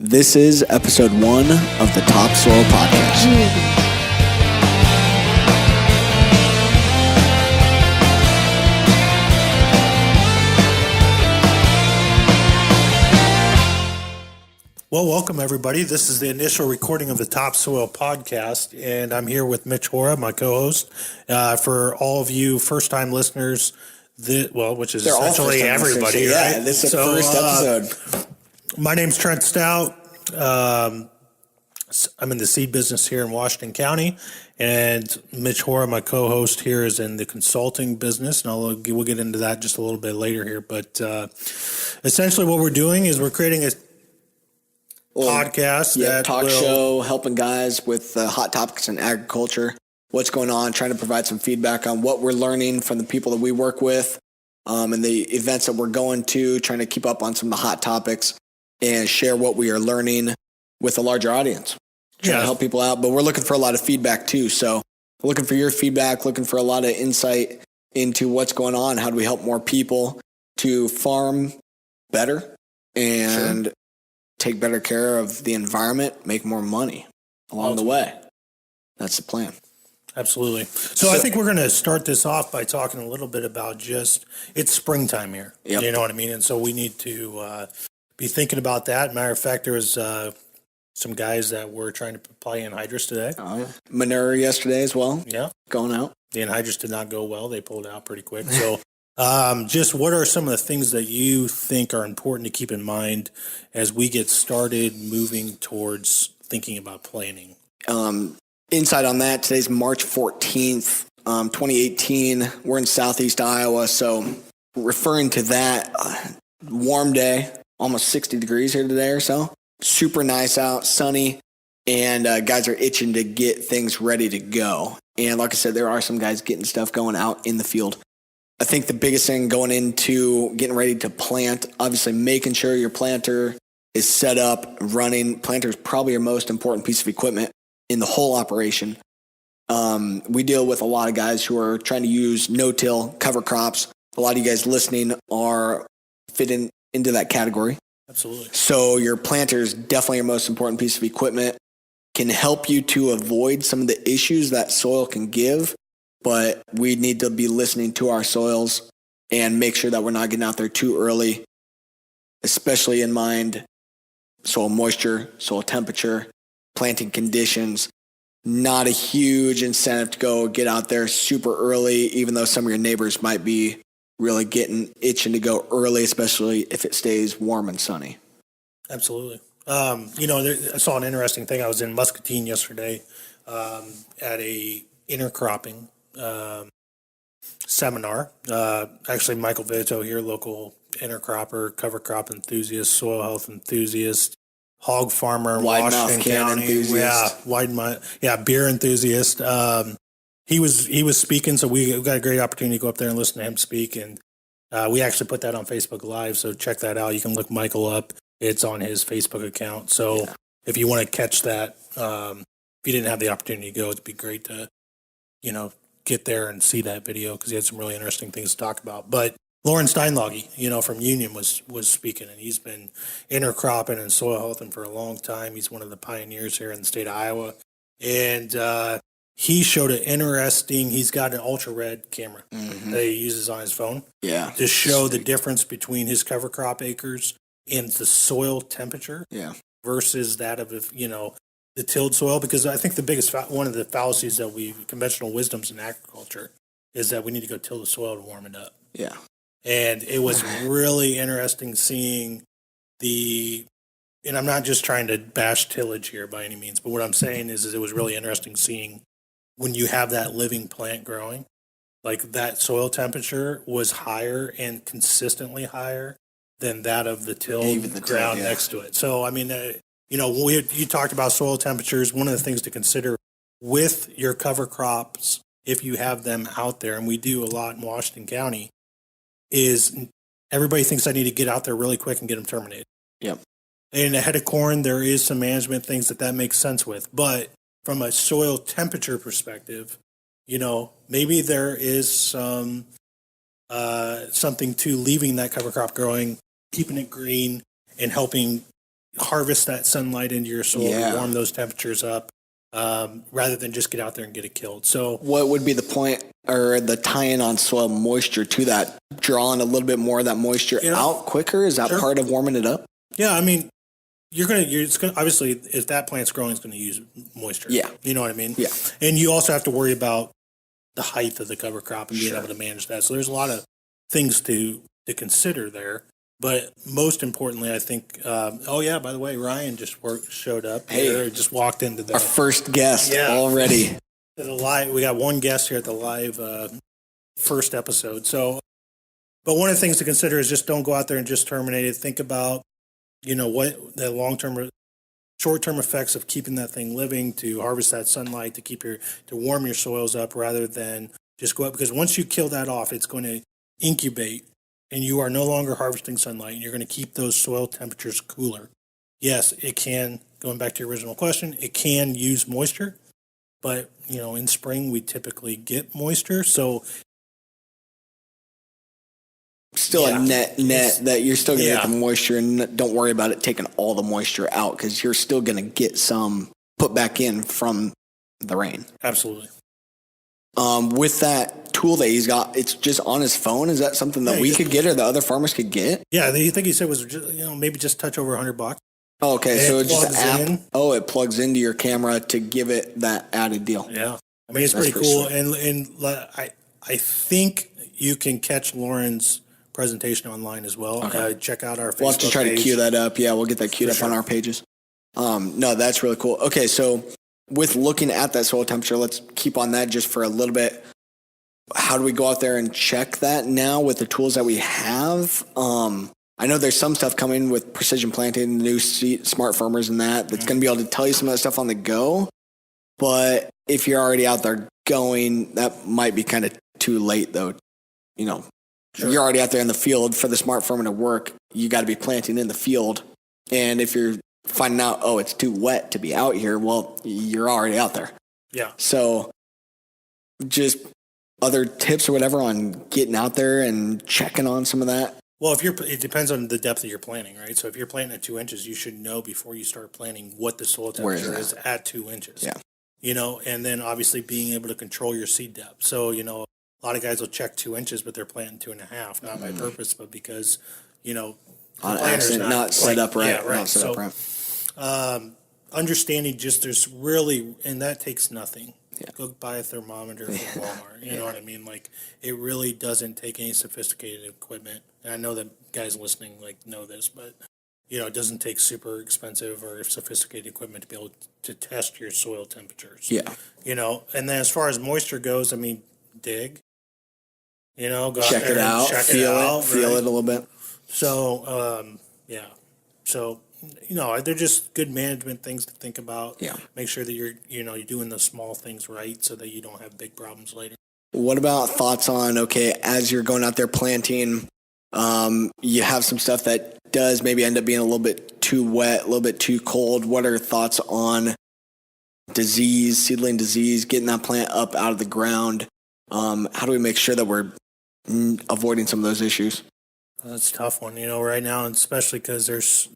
This is episode 1 of the Topsoil Podcast. Well, welcome everybody. This is the initial recording of the Topsoil Podcast, and I'm here with Mitch Hora, my co-host. For all of you first-time listeners, which is They're all essentially first-time everybody, listeners, right? Yeah, this is the first episode. My name's Trent Stout. I'm in the seed business here in Washington County, and Mitch Hora, my co-host here, is in the consulting business, and we'll get into that just a little bit later here. But essentially what we're doing is we're creating a podcast, show, helping guys with hot topics in agriculture, what's going on, trying to provide some feedback on what we're learning from the people that we work with, and the events that we're going to, trying to keep up on some of the hot topics and share what we are learning with a larger audience, trying to help people out. But we're looking for a lot of feedback too. So looking for your feedback, looking for a lot of insight into what's going on. How do we help more people to farm better and take better care of the environment, make more money along the way? That's the plan. Absolutely. So I think we're going to start this off by talking a little bit about it's springtime here. Yep. You know what I mean? And so we need to be thinking about that. Matter of fact, there was some guys that were trying to apply anhydrous today. Manure yesterday as well. Yeah. Going out. The anhydrous did not go well. They pulled out pretty quick. So just what are some of the things that you think are important to keep in mind as we get started moving towards thinking about planning? Insight on that, today's March 14th, 2018. We're in southeast Iowa, so referring to that, warm day, almost 60 degrees here today or so. Super nice out, sunny, and guys are itching to get things ready to go. And like I said, there are some guys getting stuff going out in the field. I think the biggest thing going into getting ready to plant, obviously making sure your planter is set up, running. Planter is probably your most important piece of equipment in the whole operation. We deal with a lot of guys who are trying to use no-till cover crops. A lot of you guys listening are fitting into that category. Absolutely. So your planter is definitely your most important piece of equipment. Can help you to avoid some of the issues that soil can give, but we need to be listening to our soils and make sure that we're not getting out there too early, especially in mind soil moisture, soil temperature, planting conditions. Not a huge incentive to go get out there super early, even though some of your neighbors might be really itching to go early, especially if it stays warm and sunny. Absolutely. I saw an interesting thing. I was in Muscatine yesterday at a intercropping seminar. Actually, Michael Vito here, local intercropper, cover crop enthusiast, soil health enthusiast, hog farmer in Washington County. Beer enthusiast. He was speaking, so we got a great opportunity to go up there and listen to him speak, and we actually put that on Facebook Live, so check that out. You can look Michael up. It's on his Facebook account. So if you want to catch that, if you didn't have the opportunity to go, it'd be great to, get there and see that video because he had some really interesting things to talk about. But Lauren Steinlage, from Union was speaking, and he's been intercropping and soil healthing for a long time. He's one of the pioneers here in the state of Iowa. And he showed he's got an ultra-red camera that he uses on his phone to show the difference between his cover crop acres and the soil temperature versus that of, the tilled soil. Because I think one of the fallacies that conventional wisdoms in agriculture is that we need to go till the soil to warm it up. Yeah. And it was really interesting seeing and I'm not just trying to bash tillage here by any means, but what I'm saying is it was really interesting seeing when you have that living plant growing, like that soil temperature was higher and consistently higher than that of the tilled ground next to it. So, I mean, you talked about soil temperatures. One of the things to consider with your cover crops, if you have them out there, and we do a lot in Washington County, is everybody thinks I need to get out there really quick and get them terminated. Yep. And ahead of corn, there is some management things that makes sense with. But from a soil temperature perspective, maybe there is some something to leaving that cover crop growing, keeping it green, and helping harvest that sunlight into your soil to warm those temperatures up, rather than just get out there and get it killed. So what would be the point or the tie-in on soil moisture to that, drawing a little bit more of that moisture out quicker? Is that part of warming it up? Yeah, I mean, it's gonna obviously, if that plant's growing, it's going to use moisture. Yeah. You know what I mean? Yeah. And you also have to worry about the height of the cover crop and being able to manage that. So there's a lot of things to consider there. But most importantly, I think, by the way, Ryan just showed up here, just walked into our first guest already. We got one guest here at the live first episode. So, but one of the things to consider is just don't go out there and just terminate it. Think about, what the short-term effects of keeping that thing living, to harvest that sunlight, to warm your soils up, rather than just go up. Because once you kill that off, it's going to incubate, and you are no longer harvesting sunlight, and you're going to keep those soil temperatures cooler. Yes, it can, going back to your original question, it can use moisture, but, in spring we typically get moisture, so still a net that you're still going to get the moisture, and don't worry about it taking all the moisture out, because you're still going to get some put back in from the rain. Absolutely. With that tool that he's got, it's just on his phone. Is that something that we could get or the other farmers could get? Yeah, I think he said was maybe just touch over $100. Oh, okay, so it's just an app. Oh, it plugs into your camera to give it that added deal. Yeah, I mean, it's pretty cool, and I think you can catch Lauren's presentation online as well. Okay. Check out our Facebook We'll have to try page. to queue that up. Yeah, we'll get that queued up on our pages. No, that's really cool. Okay, so with looking at that soil temperature, let's keep on that just for a little bit. How do we go out there and check that now with the tools that we have? I know there's some stuff coming with precision planting, the new smart farmers and that's going to be able to tell you some of that stuff on the go. But if you're already out there going, that might be kind of too late, though. You're already out there in the field for the smart farming to work. You got to be planting in the field. And if you're finding out, it's too wet to be out here, well, you're already out there. Yeah. So just other tips or whatever on getting out there and checking on some of that? Well, it depends on the depth of your planting, right? So if you're planting at 2 inches, you should know before you start planting what the soil temperature is at 2 inches. Yeah. And then obviously being able to control your seed depth. So, a lot of guys will check 2 inches, but they're planting 2.5, not by purpose, but because, on accident, not set up right. Yeah, right. Not set up right. Understanding there's really, and that takes nothing. Yeah. Go buy a thermometer from Walmart. You know what I mean? Like, it really doesn't take any sophisticated equipment. And I know that guys listening know this, but it doesn't take super expensive or sophisticated equipment to be able to test your soil temperatures. Yeah. And then as far as moisture goes, I mean, dig. Go check out there it out, check feel it it, out, feel right? it a little bit. So, So, they're just good management things to think about. Yeah. Make sure that you're doing the small things right so that you don't have big problems later. What about thoughts on, as you're going out there planting, you have some stuff that does maybe end up being a little bit too wet, a little bit too cold. What are thoughts on seedling disease, getting that plant up out of the ground? How do we make sure that we're avoiding some of those issues? That's a tough one, right now, and especially because there's,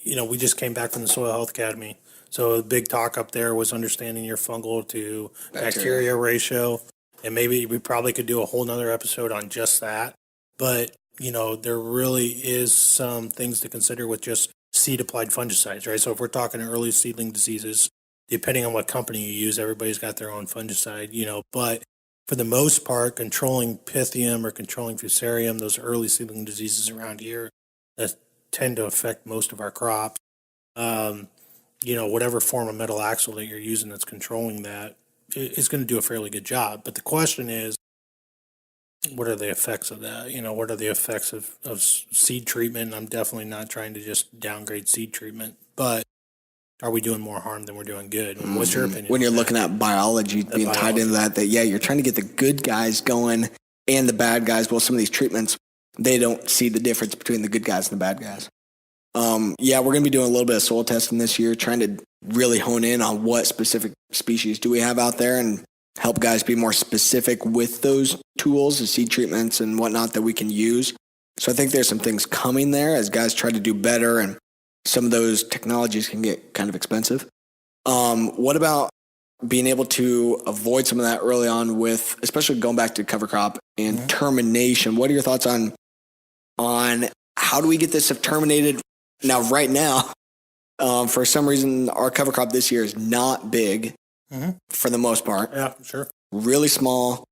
we just came back from the Soil Health Academy. So the big talk up there was understanding your fungal to bacteria ratio. And maybe we probably could do a whole nother episode on just that. But, there really is some things to consider with just seed-applied fungicides, right? So if we're talking early seedling diseases, depending on what company you use, everybody's got their own fungicide, but for the most part, controlling Pythium or controlling Fusarium, those early seedling diseases around here that tend to affect most of our crops, whatever form of metalaxyl that you're using that's controlling that is going to do a fairly good job. But the question is, what are the effects of that? What are the effects of seed treatment? I'm definitely not trying to just downgrade seed treatment, but are we doing more harm than we're doing good? What's your opinion? When you're looking at biology being tied into that, you're trying to get the good guys going and the bad guys. Well, some of these treatments, they don't see the difference between the good guys and the bad guys. We're going to be doing a little bit of soil testing this year, trying to really hone in on what specific species do we have out there and help guys be more specific with those tools, the seed treatments and whatnot that we can use. So I think there's some things coming there as guys try to do better and some of those technologies can get kind of expensive. What about being able to avoid some of that early on with, especially going back to cover crop and termination? What are your thoughts on how do we get this stuff terminated? Now, right now, for some reason, our cover crop this year is not big for the most part. Yeah, sure. Really small.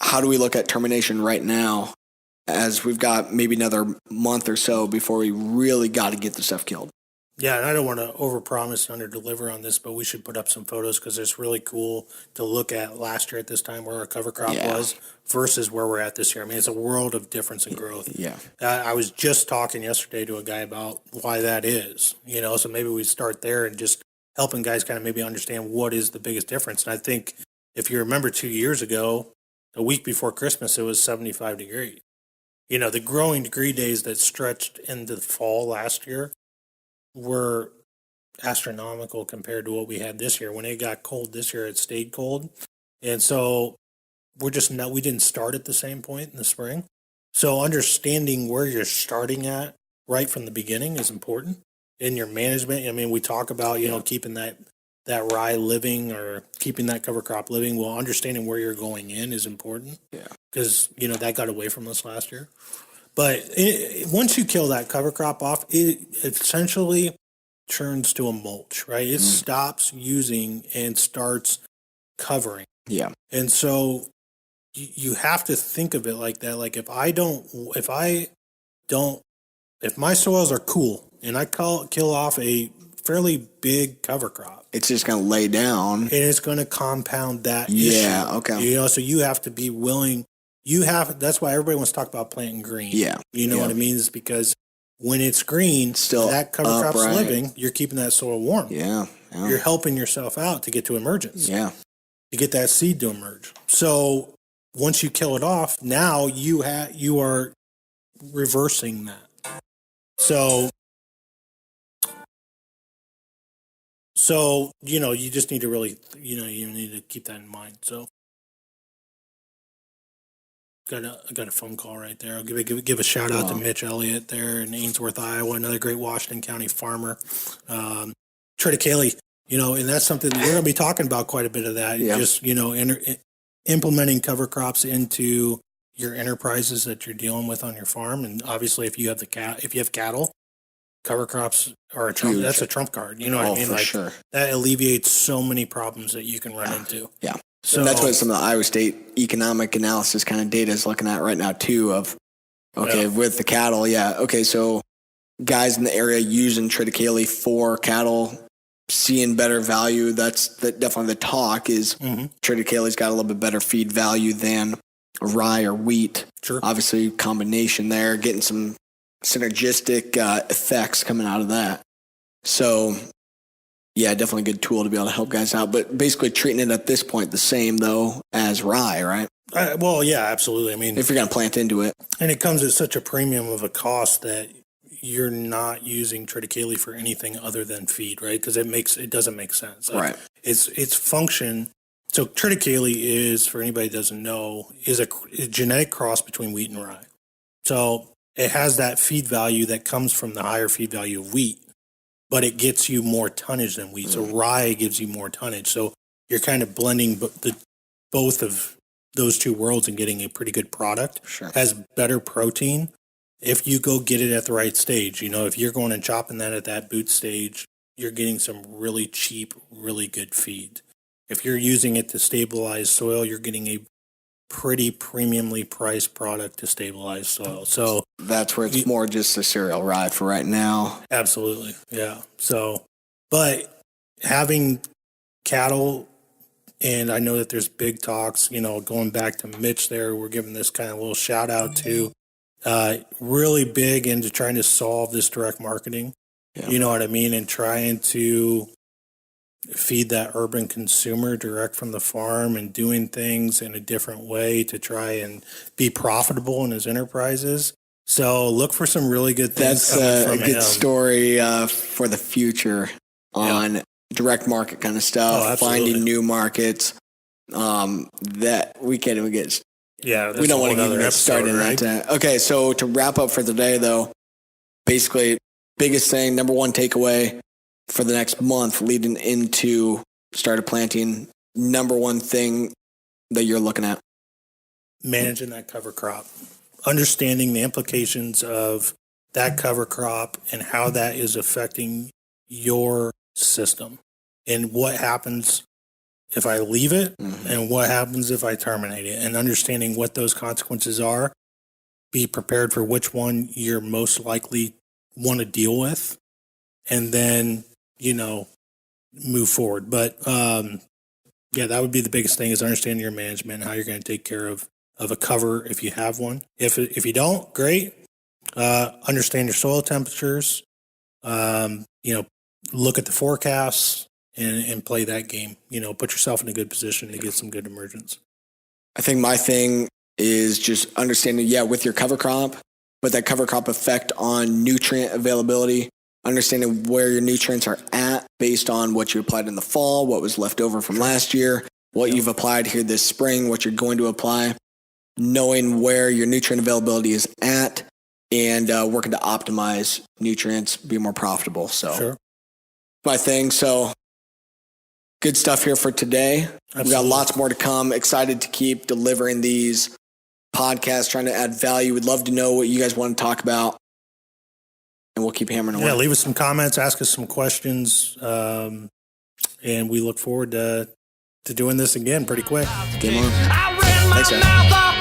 How do we look at termination right now as we've got maybe another month or so before we really got to get the stuff killed? Yeah, and I don't want to overpromise and underdeliver on this, but we should put up some photos because it's really cool to look at last year at this time where our cover crop was versus where we're at this year. I mean, it's a world of difference in growth. Yeah. I was just talking yesterday to a guy about why that is, so maybe we start there and just helping guys kind of maybe understand what is the biggest difference. And I think if you remember 2 years ago, a week before Christmas, it was 75 degrees. The growing degree days that stretched into the fall last year were astronomical compared to what we had this year. When it got cold this year, it stayed cold. And so we didn't start at the same point in the spring. So understanding where you're starting at right from the beginning is important in your management. I mean, we talk about, keeping that rye living or keeping that cover crop living. Well, understanding where you're going in is important. Yeah. Because, that got away from us last year. But once you kill that cover crop off, it essentially turns to a mulch, right? It stops using and starts covering. Yeah. And so you have to think of it like that. Like if my soils are cool and I kill off a fairly big cover crop, it's just going to lay down. And it's going to compound that issue. Yeah, okay. So you have to be willing. That's why everybody wants to talk about planting green. Yeah. What I mean? Is because when it's green, still that cover crop's living, you're keeping that soil warm. Yeah. You're helping yourself out to get to emergence. Yeah. To get that seed to emerge. So once you kill it off, now you are reversing that. So you just need to really, you need to keep that in mind. So I got a phone call right there. I'll give a shout out to Mitch Elliott there in Ainsworth, Iowa, another great Washington County farmer. Triticale, and that's something that we're going to be talking about quite a bit of that. Yeah. Just, implementing cover crops into your enterprises that you're dealing with on your farm. And obviously if you have cattle, cover crops are a trump. That's a trump card. You know what I mean? For sure. That alleviates so many problems that you can run into. Yeah. So that's what some of the Iowa State economic analysis kind of data is looking at right now too of, with the cattle. Yeah. Okay. So guys in the area using triticale for cattle, seeing better value. That's definitely the talk is triticale's got a little bit better feed value than rye or wheat. Sure. Obviously combination there, getting some synergistic effects coming out of that. So yeah, definitely a good tool to be able to help guys out. But basically treating it at this point the same, though, as rye, right? Well, yeah, absolutely. I mean, if you're going to plant into it. And it comes at such a premium of a cost that you're not using triticale for anything other than feed, right? Because it doesn't make sense. Right. Its function. So triticale is, for anybody who doesn't know, is a genetic cross between wheat and rye. So it has that feed value that comes from the higher feed value of wheat, but it gets you more tonnage than wheat. So rye gives you more tonnage. So you're kind of blending both of those two worlds and getting a pretty good product. Sure. Has better protein if you go get it at the right stage. If you're going and chopping that at that boot stage, you're getting some really cheap, really good feed. If you're using it to stabilize soil, you're getting a pretty premiumly priced product to stabilize soil. So that's where it's more just a cereal rye for right now. Absolutely. Yeah. So, but having cattle, and I know that there's big talks, going back to Mitch there, we're giving this kind of little shout out to really big into trying to solve this direct marketing. Yeah. You know what I mean? And trying to feed that urban consumer direct from the farm and doing things in a different way to try and be profitable in his enterprises. So look for some really good things. That's a good story for the future on direct market kind of stuff, finding new markets that we can't even get. Yeah, we don't want to even get started in that. Okay, so to wrap up for the day, though, basically biggest thing, number one takeaway for the next month leading into started planting, number one thing that you're looking at? Managing that cover crop, understanding the implications of that cover crop and how that is affecting your system and what happens if I leave it and what happens if I terminate it, and understanding what those consequences are. Be prepared for which one you're most likely want to deal with, and then, move forward. But yeah, that would be the biggest thing, is understanding your management and how you're going to take care of a cover if you have one. If you don't, great. Understand your soil temperatures. Look at the forecasts and play that game. Put yourself in a good position to get some good emergence. I think my thing is just understanding, with your cover crop, but that cover crop effect on nutrient availability, understanding where your nutrients are at based on what you applied in the fall, what was left over from last year, what you've applied here this spring, what you're going to apply, knowing where your nutrient availability is at, and working to optimize nutrients, be more profitable. So sure. My thing. So good stuff here for today. Absolutely. We've got lots more to come. Excited to keep delivering these podcasts, trying to add value. We'd love to know what you guys want to talk about, and we'll keep hammering away. Yeah, leave us some comments, ask us some questions, and we look forward to doing this again pretty quick. Game on. Thanks, guys.